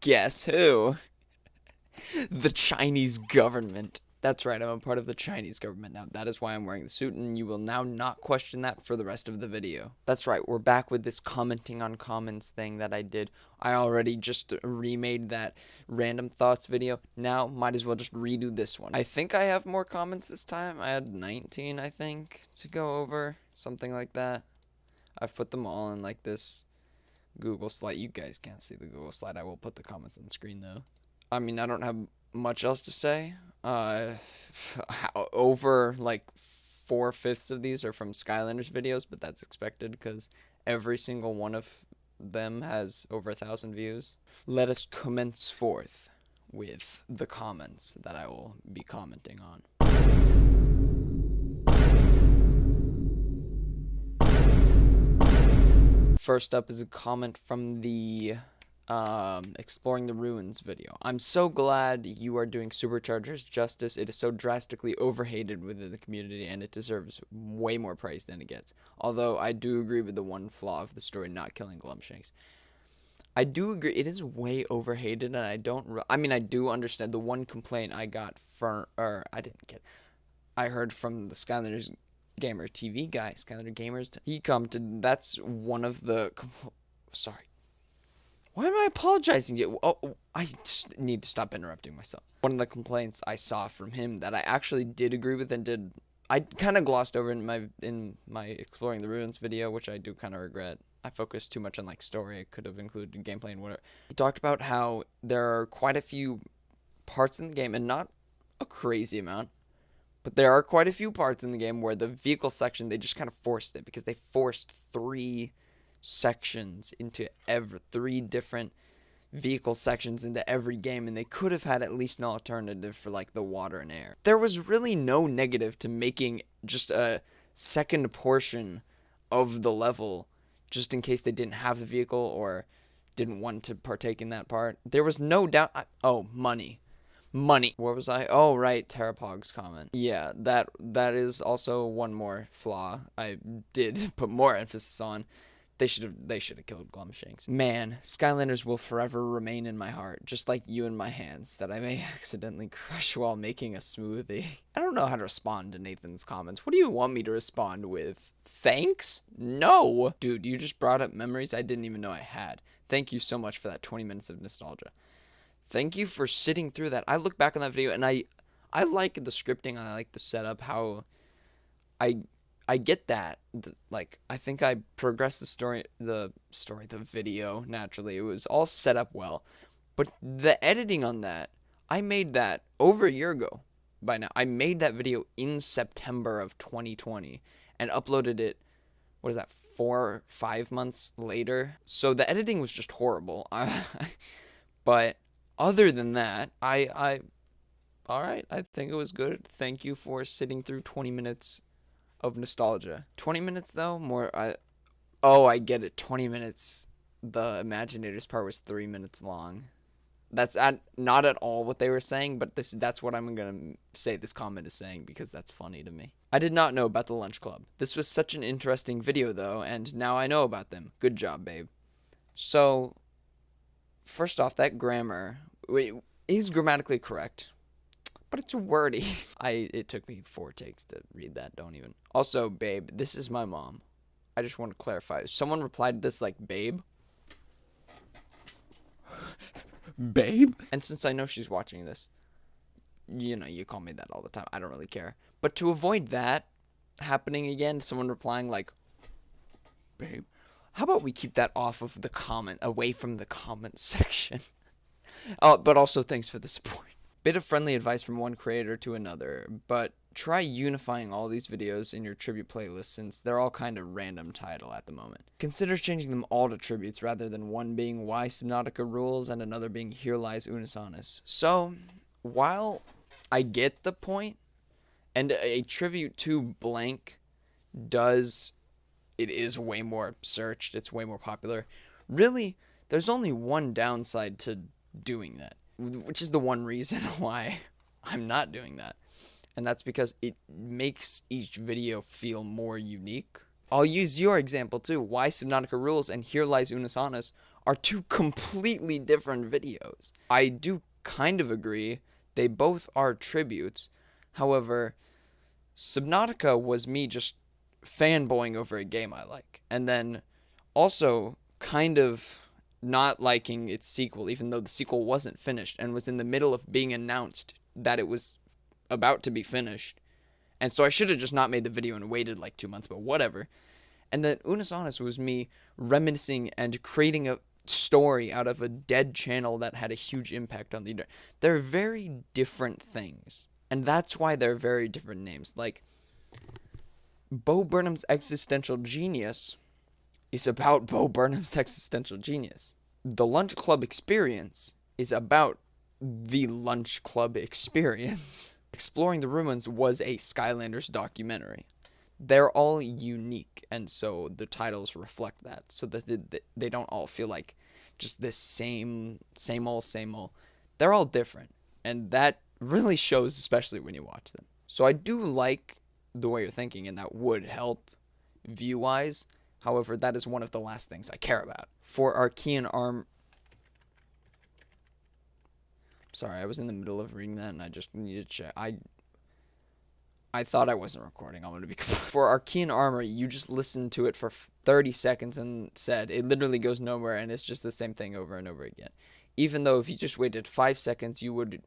Guess who? The Chinese government. That's right, I'm a part of the Chinese government now. That is why I'm wearing the suit, and you will now not question that for the rest of the video. That's right, we're back with this commenting on comments thing that I did. I already just remade that random thoughts video. Now, might as well just redo this one. I think I have more comments this time. I had 19, I think, to go over. Something like that. I've put them all in like this Google slide. You guys can't see the Google slide. I will put the comments on the screen though. I mean, I don't have much else to say. Over like 4/5 of these are from Skylanders videos, but that's expected because every single one of them has over 1,000 views. Let us commence forth with the comments that I will be commenting on. First up is a comment from the Exploring the Ruins video. I'm so glad you are doing Superchargers justice. It is so drastically overhated within the community, and it deserves way more praise than it gets. Although I do agree with the one flaw of the story not killing Glumshanks. I do agree, it is way overhated, and I do understand the one complaint I got I heard from the Skylanders Gamer TV guy, Skylander Gamers, he commented, that's one of the, sorry. Why am I apologizing to you? Oh, I just need to stop interrupting myself. One of the complaints I saw from him that I actually did agree with and I kind of glossed over in my Exploring the Ruins video, which I do kind of regret. I focused too much on like story. I could have included gameplay and whatever. He talked about how there are quite a few parts in the game, and not a crazy amount, but there are quite a few parts in the game where the vehicle section, they just kind of forced it because they forced 3 sections into 3 different vehicle sections into every game, and they could have had at least an alternative for like the water and air. There was really no negative to making just a second portion of the level just in case they didn't have the vehicle or didn't want to partake in that part. There was no doubt. Oh, money. Where was I? Oh, right, Terrapog's comment. Yeah, that is also one more flaw I did put more emphasis on. They should have killed Glumshanks. Man, Skylanders will forever remain in my heart, just like you in my hands, that I may accidentally crush while making a smoothie. I don't know how to respond to Nathan's comments. What do you want me to respond with? Thanks? No! Dude, you just brought up memories I didn't even know I had. Thank you so much for that 20 minutes of nostalgia. Thank you for sitting through that. I look back on that video, and I like the scripting, I like the setup, how I get that. Like, I think I progressed the video naturally. It was all set up well. But the editing on that, I made that over a year ago by now. I made that video in September of 2020 and uploaded it, 4 or 5 months later? So the editing was just horrible. But other than that, alright, I think it was good. Thank you for sitting through 20 minutes of nostalgia. 20 minutes though, I get it, 20 minutes. The Imaginators part was 3 minutes long. That's not at all what they were saying, but that's what I'm gonna say this comment is saying, because that's funny to me. I did not know about the lunch club. This was such an interesting video though, and now I know about them. Good job, babe. So, first off, that grammar is grammatically correct, but it's wordy. It took me 4 takes to read that, don't even. Also, babe, this is my mom. I just want to clarify. Someone replied to this like, babe? Babe? And since I know she's watching this, you call me that all the time. I don't really care. But to avoid that happening again, someone replying like, babe, how about we keep that off of the comment, away from the comment section? But also, thanks for the support. Bit of friendly advice from one creator to another, but try unifying all these videos in your tribute playlist since they're all kind of random title at the moment. Consider changing them all to tributes rather than one being Why Subnautica Rules and another being Here Lies Unisanis. So, while I get the point, and a tribute to blank it is way more searched, it's way more popular, really, there's only one downside to doing that, which is the one reason why I'm not doing that. And that's because it makes each video feel more unique. I'll use your example too. Why Subnautica Rules and Here Lies Unisanis are two completely different videos. I do kind of agree. They both are tributes. However, Subnautica was me just fanboying over a game I like. And then also kind of not liking its sequel, even though the sequel wasn't finished and was in the middle of being announced that it was about to be finished. And so I should have just not made the video and waited like 2 months, but whatever. And then Unis Honest was me reminiscing and creating a story out of a dead channel that had a huge impact on the internet. They're very different things. And that's why they're very different names. Like, Bo Burnham's Existential Genius is about Bo Burnham's Existential Genius. The Lunch Club Experience is about the Lunch Club Experience. Exploring the Ruins was a Skylanders documentary. They're all unique, and so the titles reflect that, so that they don't all feel like just this same old. They're all different, and that really shows, especially when you watch them. So I do like the way you're thinking, and that would help view-wise. However, that is one of the last things I care about. For Archean Arm... Sorry, I was in the middle of reading that, and I just needed to check. I thought I wasn't recording. I'm going to be... For Archean Armor, you just listened to it for 30 seconds and said it literally goes nowhere, and it's just the same thing over and over again. Even though if you just waited 5 seconds, you would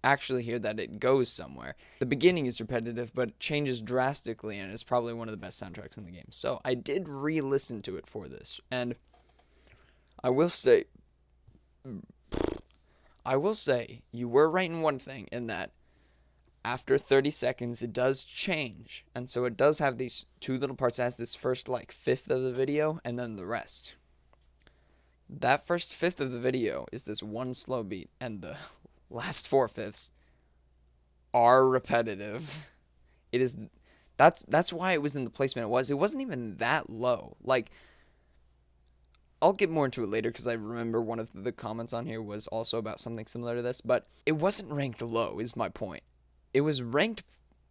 actually hear that it goes somewhere. The beginning is repetitive, but it changes drastically, and it's probably one of the best soundtracks in the game. So I did re-listen to it for this, and I will say you were right in one thing, in that after 30 seconds, it does change. And so it does have these two little parts. It has this first, like, fifth of the video, and then the rest. That first fifth of the video is this one slow beat, and the last 4/5 are repetitive. It is... That's why it was in the placement it was. It wasn't even that low. Like, I'll get more into it later, because I remember one of the comments on here was also about something similar to this, but it wasn't ranked low, is my point. It was ranked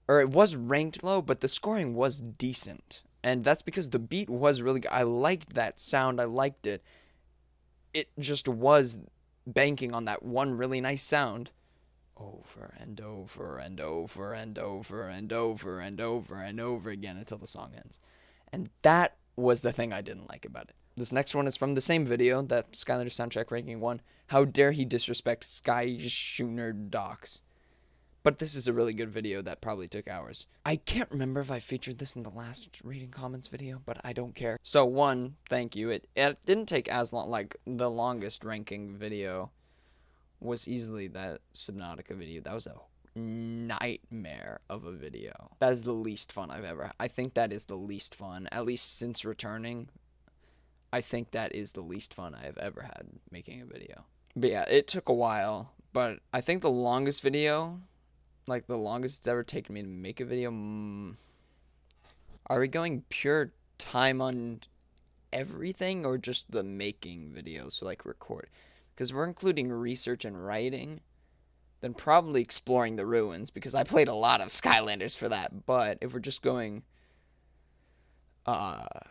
low, but the scoring was decent. And that's because the beat was really good. I liked that sound. I liked it. It just was banking on that one really nice sound over and over and over and over and over and over and over again until the song ends. And that was the thing I didn't like about it. This next one is from the same video, that Skylanders soundtrack ranking one. How dare he disrespect Sky Schooner Docks. But this is a really good video that probably took hours. I can't remember if I featured this in the last reading comments video, but I don't care. So one, thank you. It didn't take as long. Like, the longest ranking video was easily that Subnautica video. That was a nightmare of a video. That is the least fun I've ever had. I think that is the least fun, at least since returning. I think that is the least fun I have ever had making a video. But yeah, it took a while, but I think the longest video... Like, the longest it's ever taken me to make a video. Are we going pure time on everything, or just the making videos, so like record? Because we're including research and writing, then probably exploring the ruins, because I played a lot of Skylanders for that. But if we're just going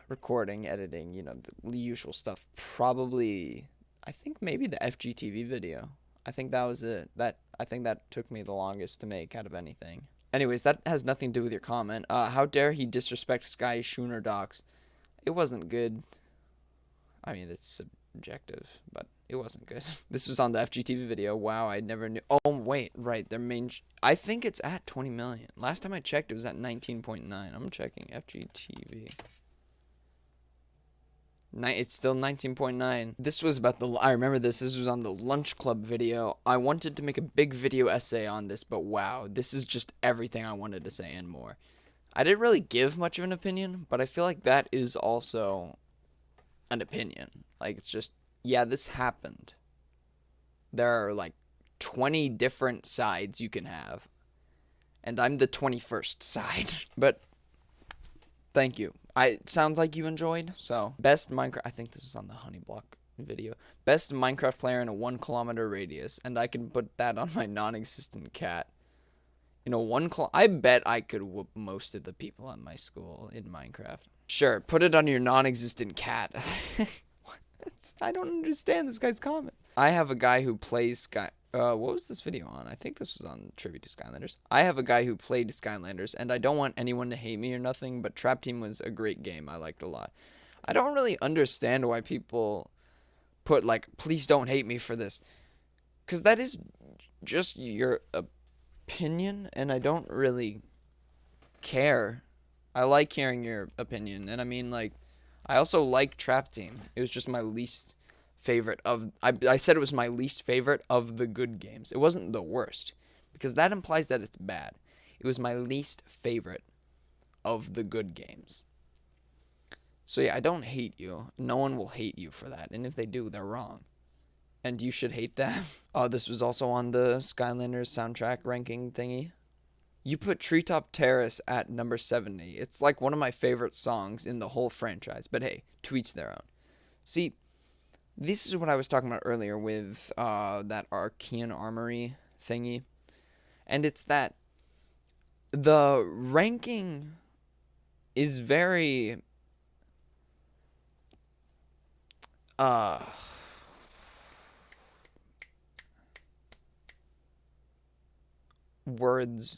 recording, editing, you know, the usual stuff, probably, I think maybe the FGTV video. I think that was it. I think that took me the longest to make out of anything. Anyways, that has nothing to do with your comment. How dare he disrespect Sky Schooner Docks? It wasn't good. I mean, it's subjective, but it wasn't good. This was on the FGTV video. Wow, I never knew. Oh, wait, right. Their main... I think it's at 20 million. Last time I checked, it was at 19.9. I'm checking FGTV. It's still 19.9. This was about the... I remember this. This was on the Lunch Club video. I wanted to make a big video essay on this, but wow, this is just everything I wanted to say and more. I didn't really give much of an opinion, but I feel like that is also an opinion. Like, it's just, yeah, this happened. There are, like, 20 different sides you can have, and I'm the 21st side. But thank you. It sounds like you enjoyed. So, best Minecraft... I think this is on the Honey Block video. Best Minecraft player in a 1 kilometer radius. And I can put that on my non-existent cat. In a I bet I could whoop most of the people at my school in Minecraft. Sure, put it on your non-existent cat. I don't understand this guy's comment. I have a guy who plays what was this video on? I think this was on Tribute to Skylanders. I have a guy who played Skylanders, and I don't want anyone to hate me or nothing, but Trap Team was a great game I liked a lot. I don't really understand why people put, like, please don't hate me for this. Because that is just your opinion, and I don't really care. I like hearing your opinion, and I mean, like, I also like Trap Team. It was just my least favorite of... I said it was my least favorite of the good games. It wasn't the worst, because that implies that it's bad. It was my least favorite of the good games. So yeah, I don't hate you. No one will hate you for that, and if they do, they're wrong. And you should hate them. Oh, this was also on the Skylanders soundtrack ranking thingy. You put Treetop Terrace at number 70. It's like one of my favorite songs in the whole franchise. But hey, to each their own. See, this is what I was talking about earlier with that Archean Armory thingy. And it's that the ranking is very... words.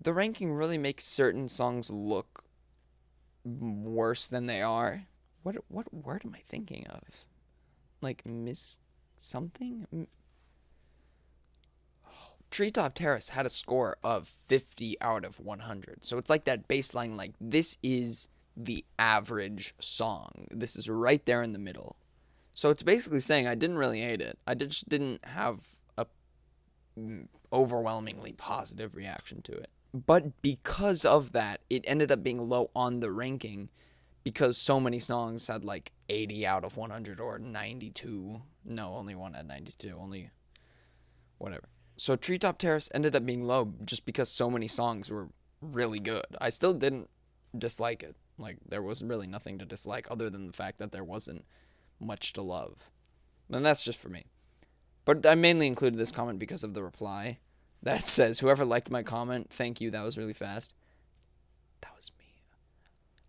The ranking really makes certain songs look worse than they are. What word am I thinking of? Like, miss something? Treetop Terrace had a score of 50 out of 100. So it's like that baseline, like, this is the average song. This is right there in the middle. So it's basically saying I didn't really hate it. I just didn't have a overwhelmingly positive reaction to it. But because of that, it ended up being low on the ranking because so many songs had like 80 out of 100 or 92. No, only one had 92. Only whatever. So Treetop Terrace ended up being low just because so many songs were really good. I still didn't dislike it. Like, there was really nothing to dislike other than the fact that there wasn't much to love. And that's just for me. But I mainly included this comment because of the reply that says, whoever liked my comment, thank you, that was really fast. That was me.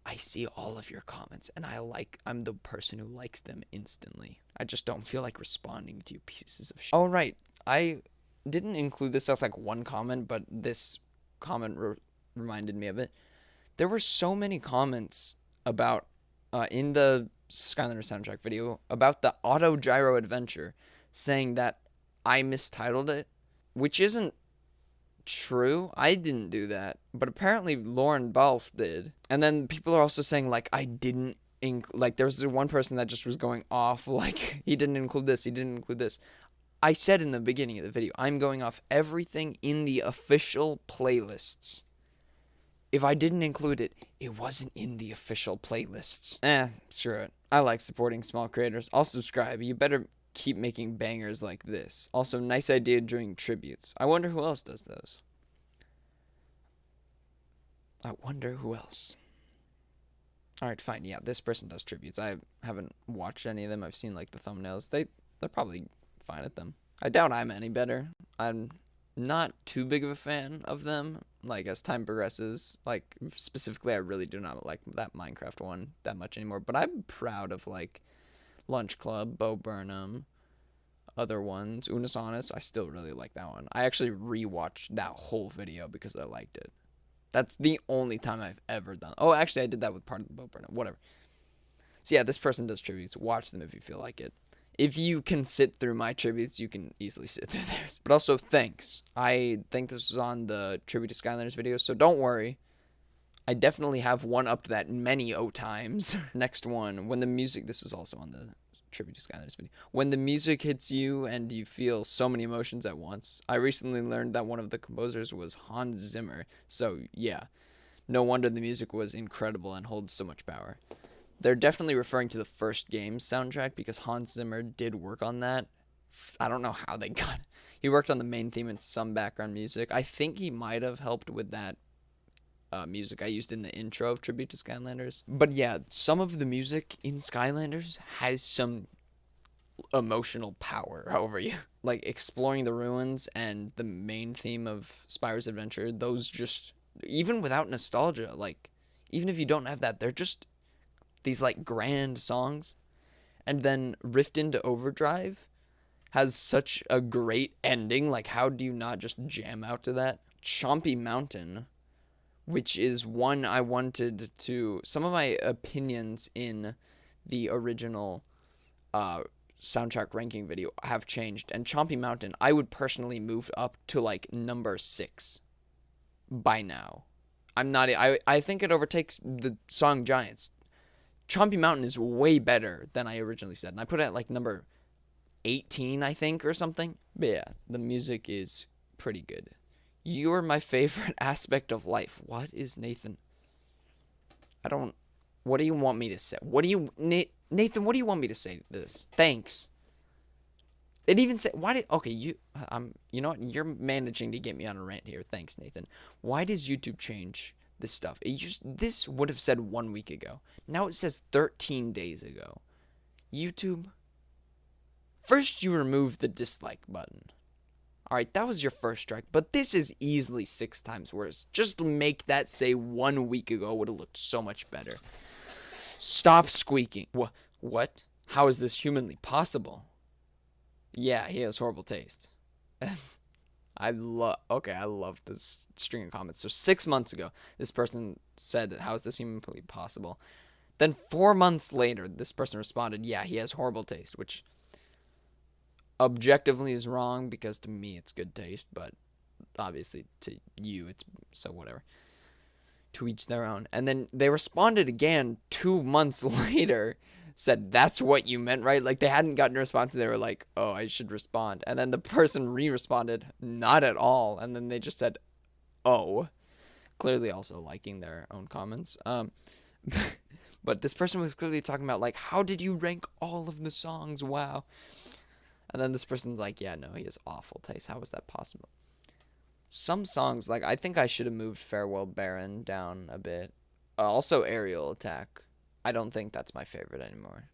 I see all of your comments, and I'm the person who likes them instantly. I just don't feel like responding to you pieces of shit. Oh, right. I didn't include this as like one comment, but this comment reminded me of it. There were so many comments about, in the Skylanders soundtrack video, about the Auto Gyro Adventure, saying that I mistitled it, which isn't true. I didn't do that, but apparently Lauren Balfe did. And then people are also saying, like, I didn't like, there was one person that just was going off, like, he didn't include this, he didn't include this. I said in the beginning of the video, I'm going off everything in the official playlists. If I didn't include it, it wasn't in the official playlists. Screw it. I like supporting small creators. I'll subscribe. You better keep making bangers like this. Also, nice idea doing tributes. I wonder who else does those. I wonder who else. Alright, fine. Yeah, this person does tributes. I haven't watched any of them. I've seen, like, the thumbnails. They're probably fine at them. I doubt I'm any better. I'm not too big of a fan of them. Like, as time progresses, like, specifically, I really do not like that Minecraft one that much anymore. But I'm proud of, like, Lunch Club, Bo Burnham, other ones. Unis Honest, I still really like that one. I actually rewatched that whole video because I liked it. That's the only time I've ever done. Oh, actually, I did that with part of the Bo Burnham. Whatever. So yeah, this person does tributes. Watch them if you feel like it. If you can sit through my tributes, you can easily sit through theirs. But also, thanks. I think this was on the Tribute to Skylanders video, so don't worry. I definitely have one up to that many times. Next one, when the music... This is also on the Tribute to Skylanders video. When the music hits you and you feel so many emotions at once. I recently learned that one of the composers was Hans Zimmer. So, yeah. No wonder the music was incredible and holds so much power. They're definitely referring to the first game's soundtrack because Hans Zimmer did work on that. I don't know how they got it. He worked on the main theme and some background music. I think he might have helped with that music I used in the intro of Tribute to Skylanders. But yeah, some of the music in Skylanders has some emotional power over you. Like exploring the ruins and the main theme of Spyro's Adventure, those just, even without nostalgia, like, even if you don't have that, they're just these, like, grand songs. And then Rift into Overdrive has such a great ending. Like, how do you not just jam out to that? Chompy Mountain, which is one I wanted to... Some of my opinions in the original soundtrack ranking video have changed. And Chompy Mountain, I would personally move up to, like, number 6 by now. I think it overtakes the song Giants. Chompy Mountain is way better than I originally said. And I put it at, like, number 18, I think, or something. But yeah, the music is pretty good. You're my favorite aspect of life. What is Nathan? What do you want me to say? Nathan, what do you want me to say to this? Thanks. It even said, you know what? You're managing to get me on a rant here. Thanks, Nathan. Why does YouTube change this stuff? This would have said 1 week ago. Now it says 13 days ago. YouTube, first you remove the dislike button. Alright, that was your first strike, but this is easily 6 times worse. Just make that say 1 week ago would have looked so much better. Stop squeaking. What? How is this humanly possible? Yeah, he has horrible taste. I love this string of comments. So 6 months ago, this person said, how is this humanly possible? Then 4 months later, this person responded, yeah, he has horrible taste, which objectively is wrong because to me it's good taste, but obviously to you it's so whatever. To each their own. And then they responded again 2 months later, said, that's what you meant, right? Like they hadn't gotten a response. They were like, oh, I should respond. And then the person re-responded, not at all. And then they just said, oh, clearly also liking their own comments. But this person was clearly talking about, like, how did you rank all of the songs? Wow. And then this person's like, yeah, no, he has awful taste. How is that possible? Some songs, like, I think I should have moved Farewell Baron down a bit. Also Aerial Attack. I don't think that's my favorite anymore.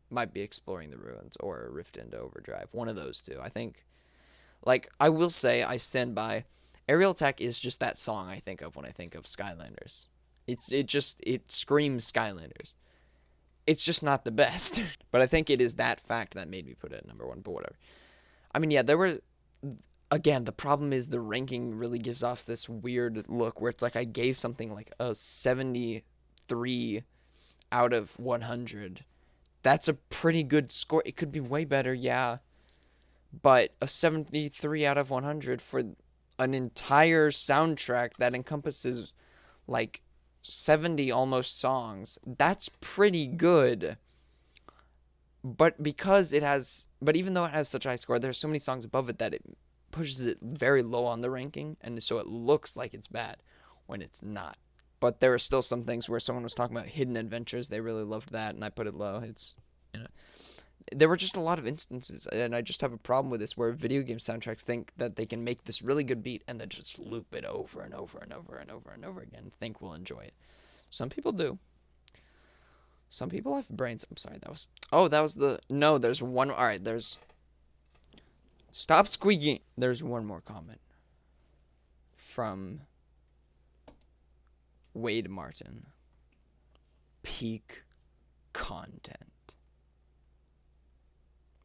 Might be Exploring the Ruins or Rift into Overdrive. One of those two. I think, like, I will say I stand by. Aerial Attack is just that song I think of when I think of Skylanders. It screams Skylanders. It's just not the best. But I think it is that fact that made me put it at number 1, but whatever. I mean, yeah, there were... Again, the problem is the ranking really gives off this weird look where it's like I gave something like a 73 out of 100. That's a pretty good score. It could be way better, yeah. But a 73 out of 100 for an entire soundtrack that encompasses like 70 almost songs, that's pretty good. But even though it has such a high score, there's so many songs above it that it pushes it very low on the ranking, and so it looks like it's bad when it's not. But there are still some things where someone was talking about Hidden Adventures. They really loved that, and I put it low. There were just a lot of instances, and I just have a problem with this, where video game soundtracks think that they can make this really good beat and then just loop it over and over and over and over and over again and think we'll enjoy it. Some people do. Some people have brains. I'm sorry, no, there's one. All right, stop squeaking. There's one more comment from Wade Martin. Peak content.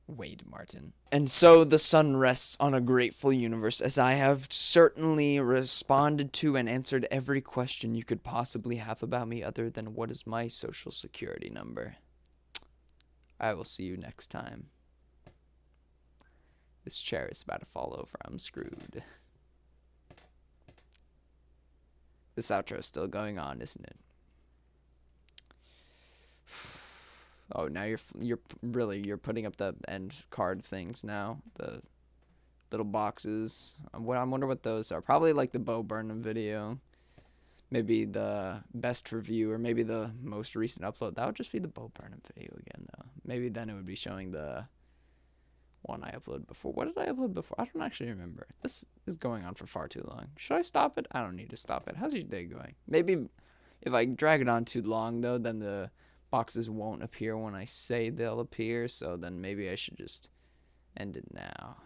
Wade Martin. And so the sun rests on a grateful universe, as I have certainly responded to and answered every question you could possibly have about me other than what is my social security number. I will see you next time. This chair is about to fall over. I'm screwed. This outro is still going on, isn't it? Oh, now you're putting up the end card things now. The little boxes. I wonder what those are. Probably like the Bo Burnham video. Maybe the best review, or maybe the most recent upload. That would just be the Bo Burnham video again, though. Maybe then it would be showing the one I uploaded before. What did I upload before? I don't actually remember. This is going on for far too long. Should I stop it? I don't need to stop it. How's your day going? Maybe if I drag it on too long, though, then the boxes won't appear when I say they'll appear, so then maybe I should just end it now.